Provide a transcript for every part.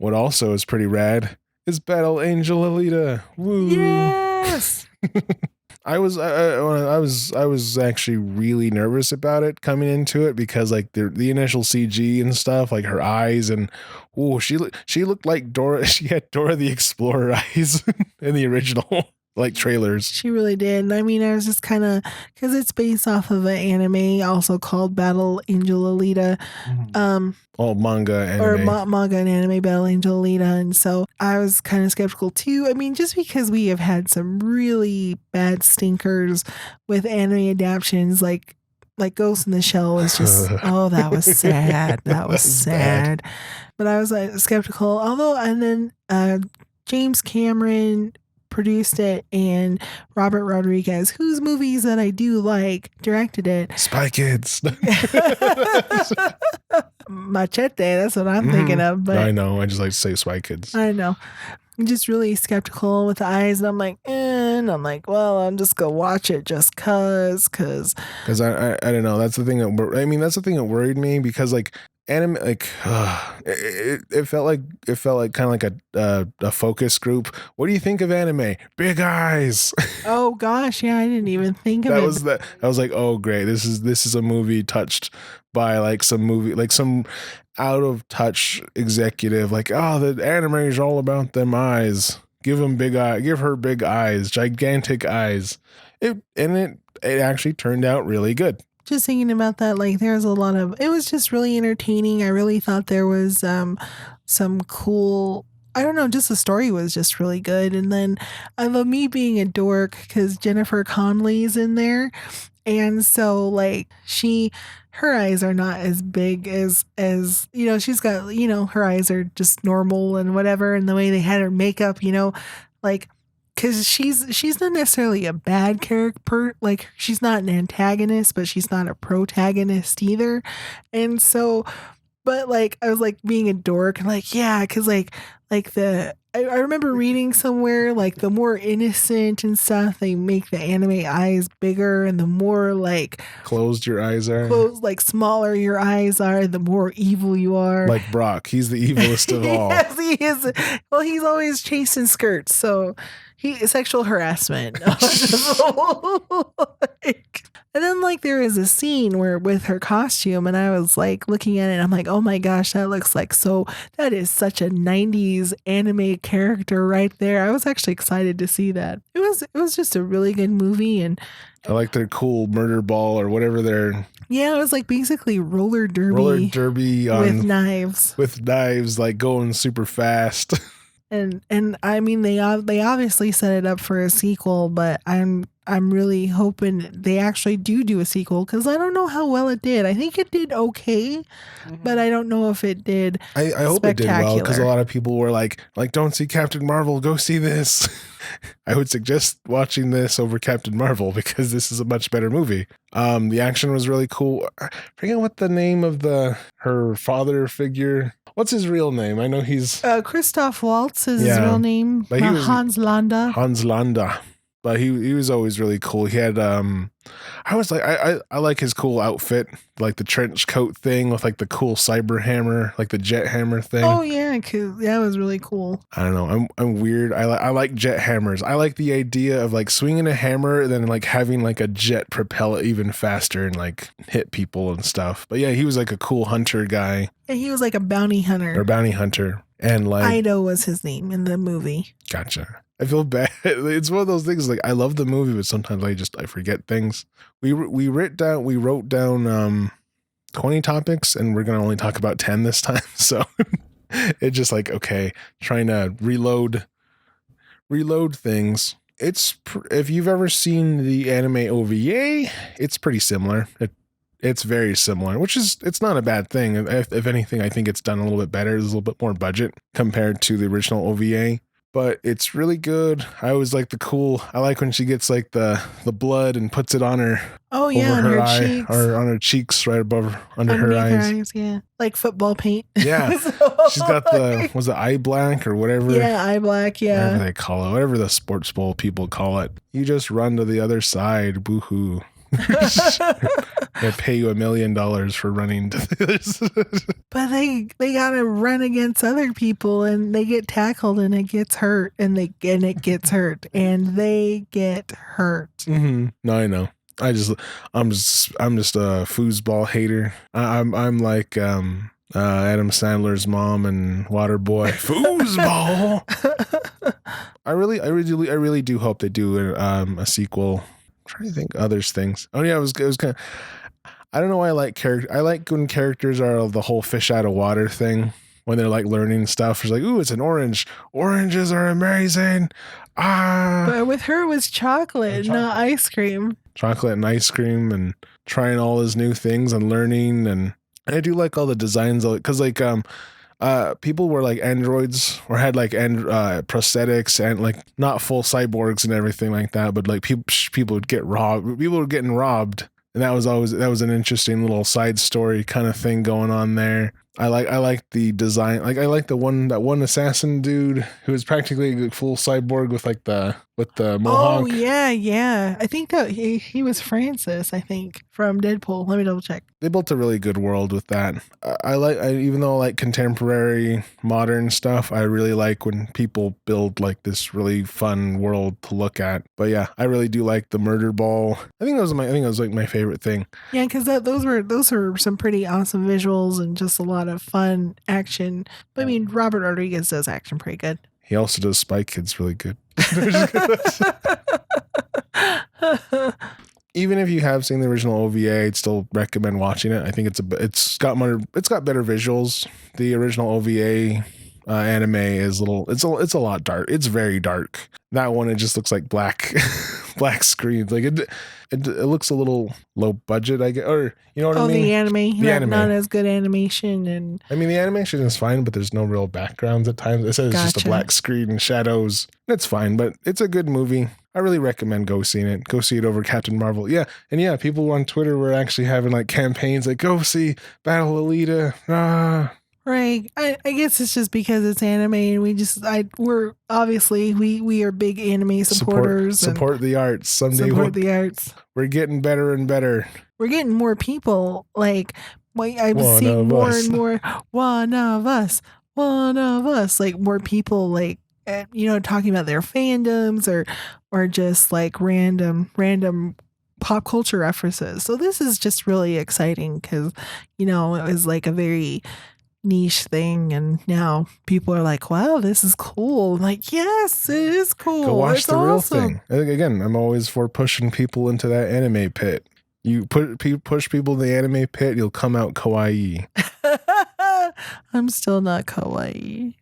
what also is pretty rad is Battle Angel Alita. Woo! Yes. I was actually really nervous about it coming into it because like the initial CG and stuff, like her eyes, and she looked like Dora. She had Dora the Explorer eyes in the original like trailers. She really did. I mean, I was just kind of, because it's based off of an anime also called Battle Angel Alita. Manga anime. Or manga and anime Battle Angel Alita. And so I was kind of skeptical too. I mean, just because we have had some really bad stinkers with anime adaptions, like Ghost in the Shell was just, that was sad. That was sad. Bad. But I was skeptical. And then James Cameron produced it, and Robert Rodriguez, whose movies that I do like, directed it. Spy Kids. Machete, that's what I'm thinking of. But I know, I just like to say Spy Kids. I know. I'm just really skeptical with the eyes, and I'm like, and I'm like, well, I'm just gonna watch it just cause I don't know. That's the thing that worried me, because like anime, like it felt like kind of like a focus group. What do you think of anime? Big eyes. Oh gosh, yeah, I didn't even think of it. I was like, oh great, this is a movie touched by like some out of touch executive, like, oh, the anime is all about them eyes. Give her big eyes, gigantic eyes. It actually turned out really good. Just thinking about that, like it was just really entertaining. I really thought there was some cool, I don't know, just the story was just really good. And then I love me being a dork because Jennifer Connelly's in there. And so like her eyes are not as big as she's got, her eyes are just normal and whatever. And the way they had her makeup, like, because she's not necessarily a bad character, like she's not an antagonist, but she's not a protagonist either. And so, but like I was like being a dork, like, yeah, because like I remember reading somewhere, like the more innocent and stuff, they make the anime eyes bigger, and the more like closed your eyes are, like smaller your eyes are, the more evil you are. like Brock, he's the evilest of all. Yes, he is. Well, he's always chasing skirts, so sexual harassment. And then like there is a scene where with her costume, and I was like looking at it and I'm like, oh my gosh, that looks like that is such a 90s anime character right there. I was actually excited to see that. It was just a really good movie, and I like their cool murder ball or whatever they're. Yeah, it was like basically roller derby with knives, like going super fast. And I mean they obviously set it up for a sequel, but I'm really hoping they actually do a sequel, because I don't know how well it did. I think it did okay, but I don't know if it did. I hope it did well, because a lot of people were like don't see Captain Marvel, go see this. I would suggest watching this over Captain Marvel, because this is a much better movie. The action was really cool. I forget what the name of her father figure. What's his real name? I know he's Christoph Waltz is his real name. But Hans Landa. But he was always really cool. He had I was like I like his cool outfit, like the trench coat thing with like the cool cyber hammer, like the jet hammer thing. Oh yeah, cause that was really cool. I don't know. I'm weird. I like jet hammers. I like the idea of like swinging a hammer and then like having like a jet propel it even faster and like hit people and stuff. But yeah, he was like a cool hunter guy. And he was like a bounty hunter. And like Ido was his name in the movie. Gotcha. I feel bad. It's one of those things, like I love the movie, but sometimes I forget things. We wrote down 20 topics, and we're gonna only talk about 10 this time. So it's just like, okay, trying to reload things. If you've ever seen the anime OVA, it's pretty similar. It's very similar, it's not a bad thing. If anything, I think it's done a little bit better. There's a little bit more budget compared to the original OVA. But it's really good. I always like I like when she gets like the blood and puts it on her. Oh yeah, on her eye, cheeks. or on her cheeks, right under her eyes. Yeah, like football paint. Yeah, she's got was it eye black or whatever? Yeah, eye black. Yeah, whatever they call it, whatever the sports bowl people call it. You just run to the other side. Boo hoo. They pay you $1 million for running to this. But they gotta run against other people, and they get tackled, and it gets hurt, and it gets hurt, and they get hurt. Mm-hmm. No, I know. I'm just a foosball hater. I'm like Adam Sandler's mom and Waterboy. Foosball. I really do hope they do a sequel. I'm trying to think others things. Oh yeah, it was kind of. I don't know why I like I like when characters are the whole fish out of water thing. When they're like learning stuff, it's like, ooh, it's an orange. Oranges are amazing. But with her, it was chocolate, not ice cream. Chocolate and ice cream, and trying all his new things and learning. And I do like all the designs of it, because like people were like androids or had like prosthetics and like not full cyborgs and everything like that, but like people would get robbed. People were getting robbed. And that was an interesting little side story kind of thing going on there. I like the design. Like I like that one assassin dude who was practically a full cyborg with the mohawk. Oh yeah. I think that he was Francis, I think, from Deadpool. Let me double check. They built a really good world with that. Even though I like contemporary modern stuff, I really like when people build like this really fun world to look at. But yeah, I really do like the murder ball. I think that was like my favorite thing. Yeah, because those were some pretty awesome visuals and just a lot of fun action. But I mean, Robert Rodriguez does action pretty good. He also does Spy Kids really good. Even if you have seen the original OVA, I'd still recommend watching it. I think it's got better visuals. The original OVA anime is it's a lot dark. It's very dark. That one, it just looks like black screens. Like it looks a little low budget, I guess, or you know what I mean? The anime, not as good animation, and I mean the animation is fine, but there's no real backgrounds at times. It says it's just a black screen and shadows. That's fine, but it's a good movie. I really recommend go see it over Captain Marvel. Yeah, and yeah, people on Twitter were actually having like campaigns like go see Battle Alita. Right. I guess it's just because it's anime, and we're obviously we are big anime supporters. Support the arts. Someday the arts. We're getting better and better. We're getting more people. Like I'm seeing more and more. One of us. Like more people like talking about their fandoms or just like random pop culture references. So this is just really exciting because it was like a very niche thing, and now people are like, wow, this is cool. I'm like, yes, it is cool. Go watch the real thing. Again, I'm always for pushing people into that anime pit. You push people in the anime pit, you'll come out kawaii. I'm still not kawaii.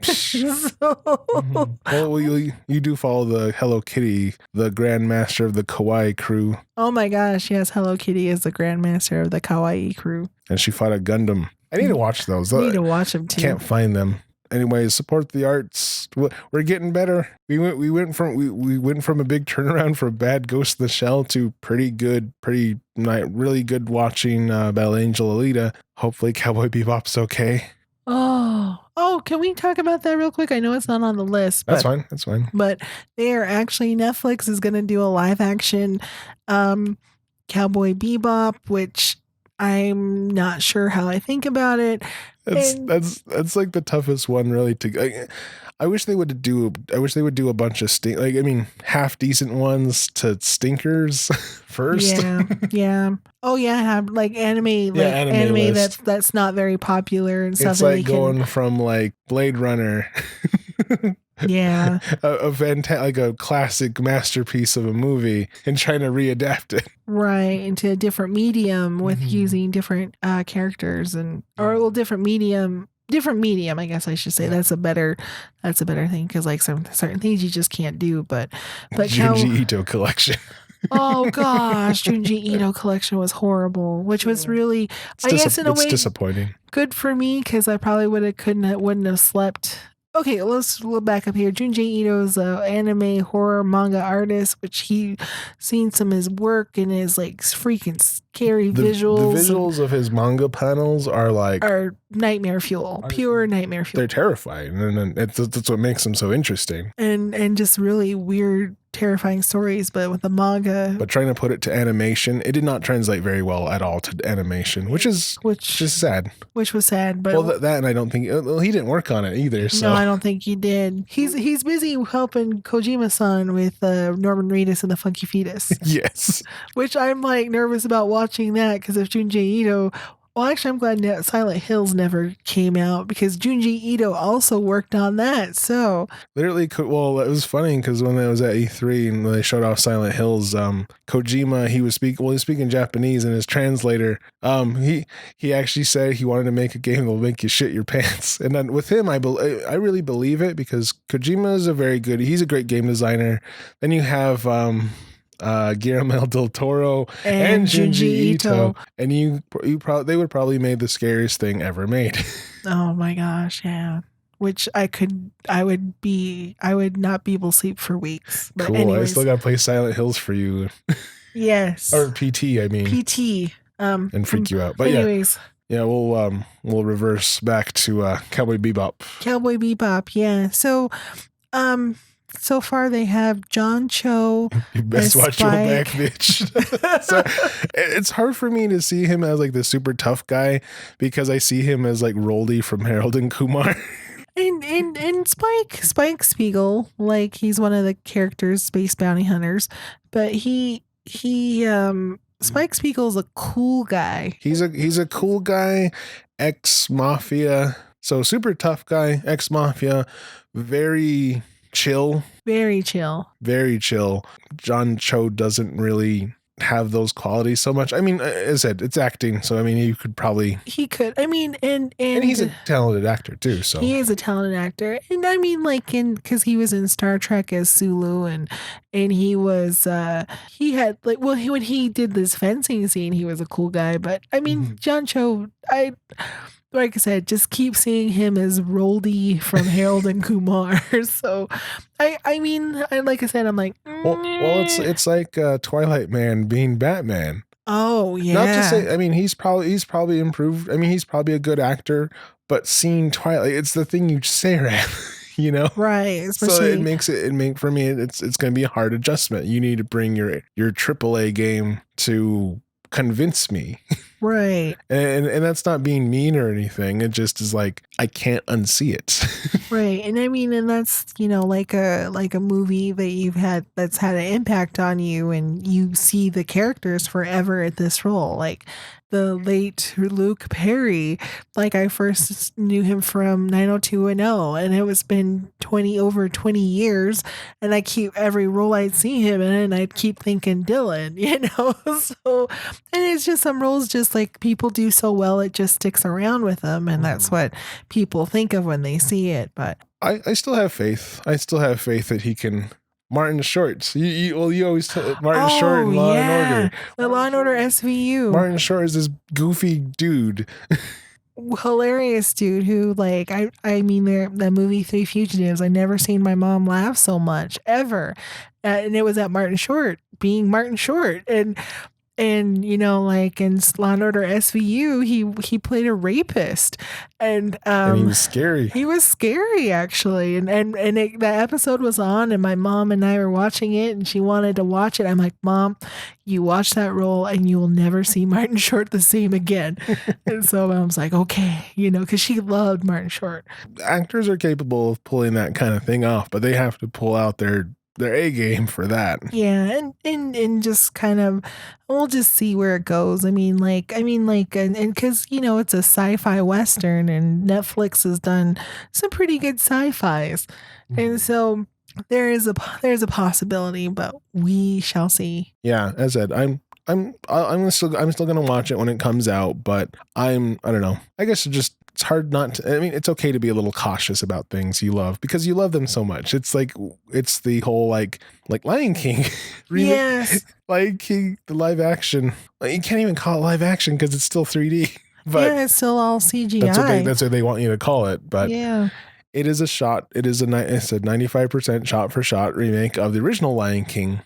Well, you do follow the Hello Kitty, the grandmaster of the kawaii crew. Oh my gosh, yes, Hello Kitty is the grandmaster of the kawaii crew. And she fought a Gundam. I need to watch those. I need to watch them too. Can't find them. Anyways, support the arts. We're getting better. We went from a big turnaround from bad Ghost in the Shell to pretty good, really good watching Battle Angel Alita. Hopefully Cowboy Bebop's okay. Oh, can we talk about that real quick? I know it's not on the list. That's fine. But Netflix is going to do a live action Cowboy Bebop, which I'm not sure how I think about it. That's like the toughest one really to. I wish they would do a bunch of half decent ones to stinkers first. Yeah. Oh yeah, have like anime that's not very popular and stuff. It's like going from like Blade Runner. Yeah. a classic masterpiece of a movie and trying to readapt it. Right, into a different medium with using different characters different medium, I guess I should say. That's a better thing, because like certain things you just can't do, but Junji Ito collection. Oh gosh, Junji Ito collection was horrible, which was really, I guess in a way, disappointing. Good for me, because I probably wouldn't have slept. Okay, let's look back up here. Junji Ito's an anime horror manga artist, which he seen some of his work and his like freaking scary visuals. The visuals of his manga panels are like nightmare fuel, pure nightmare fuel. They're terrifying, and that's what makes them so interesting. And just really weird, terrifying stories, but with the manga. But trying to put it to animation, it did not translate very well at all to animation, which is sad. Which was sad, but well, that and I don't think he didn't work on it either. So no, I don't think he did. He's busy helping Kojima-san with Norman Reedus and the Funky Fetus. Yes, which I'm like nervous about watching that because if Junji Ito. Well, actually, I'm glad Silent Hills never came out because Junji Ito also worked on that. So literally, well, it was funny because when I was at E3 and they showed off Silent Hills, Kojima, he was speaking Japanese, and his translator, he actually said he wanted to make a game that'll make you shit your pants. And then with him, I really believe it because Kojima is he's a great game designer. Then you have Guillermo del Toro and Junji Ito, and they would probably made the scariest thing ever made. Oh my gosh, yeah. Which I would not be able to sleep for weeks. But cool. anyways. I still gotta play Silent Hills for you. Yes. Or PT, I mean. PT. And freak you out. But anyways. Yeah, we'll reverse back to Cowboy Bebop. Cowboy Bebop, yeah. So far they have John Cho. You best watch your back, bitch. So it's hard for me to see him as like the super tough guy because I see him as like Roldy from Harold and Kumar. And Spike Spiegel, like he's one of the characters, Space Bounty Hunters, but Spike Spiegel's a cool guy. He's a cool guy, ex-mafia. So super tough guy, ex-mafia, very chill. Very chill. Very chill. John Cho doesn't really have those qualities so much. I mean, as I said, it's acting, so I mean, he could. I mean, and he's a talented actor too. So he is a talented actor, and I mean, like because he was in Star Trek as Sulu, and he was when he did this fencing scene, he was a cool guy. But I mean, John Cho, like I said, just keep seeing him as Roldy from Harold and Kumar. So, I mean, like I said, I'm like, well, it's like Twilight Man being Batman. Oh yeah. Not to say, I mean, he's probably improved. I mean, he's probably a good actor, but seeing Twilight, it's the thing you stare at, you know? Right. Especially, so for me, it's going to be a hard adjustment. You need to bring your AAA game to convince me. Right. And that's not being mean or anything. It just is like, I can't unsee it. Right. And I mean, and that's, like a movie that that's had an impact on you, and you see the characters forever at this role. Like the late Luke Perry, like I first knew him from 90210, and it was been over 20 years, and I keep every role I'd see him in, and I'd keep thinking Dylan, so, and it's just some roles just like people do so well, it just sticks around with them, and that's what people think of when they see it. But I still have faith. I still have faith that he can. Martin Short. You always tell Martin Short in Law and Order. The Law and Order SVU. Martin Short is this goofy dude. Hilarious dude who, like, I mean, that movie Three Fugitives, I never seen my mom laugh so much ever. And it was at Martin Short being Martin Short. And like in Law and Order SVU, he played a rapist, and he was scary. He was scary, actually, and that episode was on, and my mom and I were watching it, and she wanted to watch it. I'm like, Mom, you watch that role, and you will never see Martin Short the same again. And so I was like, okay, because she loved Martin Short. Actors are capable of pulling that kind of thing off, but they have to pull out their A game for that. Yeah, and just kind of, we'll just see where it goes. I mean, and because it's a sci-fi western, and Netflix has done some pretty good sci-fis, and so there's a possibility, but we shall see. Yeah, as I said, I'm still gonna watch it when it comes out, but I don't know. I guess it's hard not to. I mean, it's okay to be a little cautious about things you love because you love them so much. It's like it's the whole like Lion King. Yes. Lion King, the live action. You can't even call it live action because it's still 3D. But yeah, it's still all CGI. That's what they want you to call it. But yeah, it is a shot. It is a 95% shot for shot remake of the original Lion King.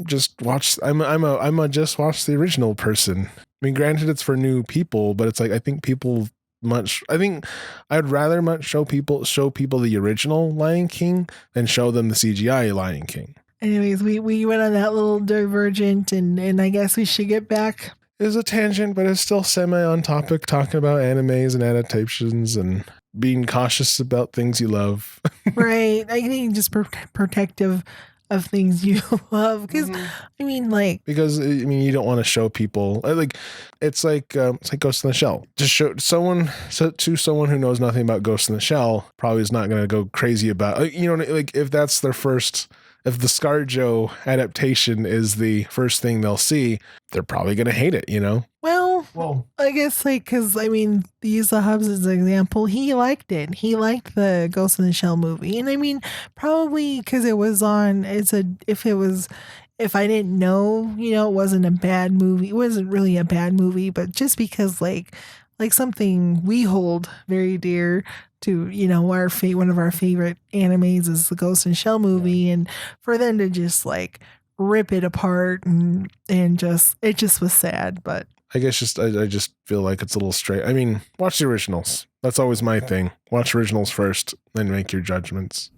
Just watch. I'm a just watch the original person. I mean, granted, it's for new people, but it's like I think people much. I think I'd rather much show people the original Lion King than show them the CGI Lion King. Anyways, we went on that little divergent, and I guess we should get back. It was a tangent, but it's still semi on topic, talking about animes and adaptations and being cautious about things you love. Right. I think just protective of things you love. Because, I mean, like. Because, I mean, you don't want to show people. It's like Ghost in the Shell. Just show someone who knows nothing about Ghost in the Shell, probably is not going to go crazy about, like if that's their first. If the ScarJo adaptation is the first thing they'll see, they're probably going to hate it, Well, I guess because I mean, use the Hubs as an example. He liked it. He liked the Ghost in the Shell movie, and I mean, probably because it was on. If I didn't know, it wasn't a bad movie. It wasn't really a bad movie, but just because like something we hold very dear to, our one of our favorite animes is the Ghost in the Shell movie, and for them to just like rip it apart and just it just was sad. But I guess I just feel like it's a little straight. I mean, watch the originals. That's always my thing. Watch originals first, then make your judgments.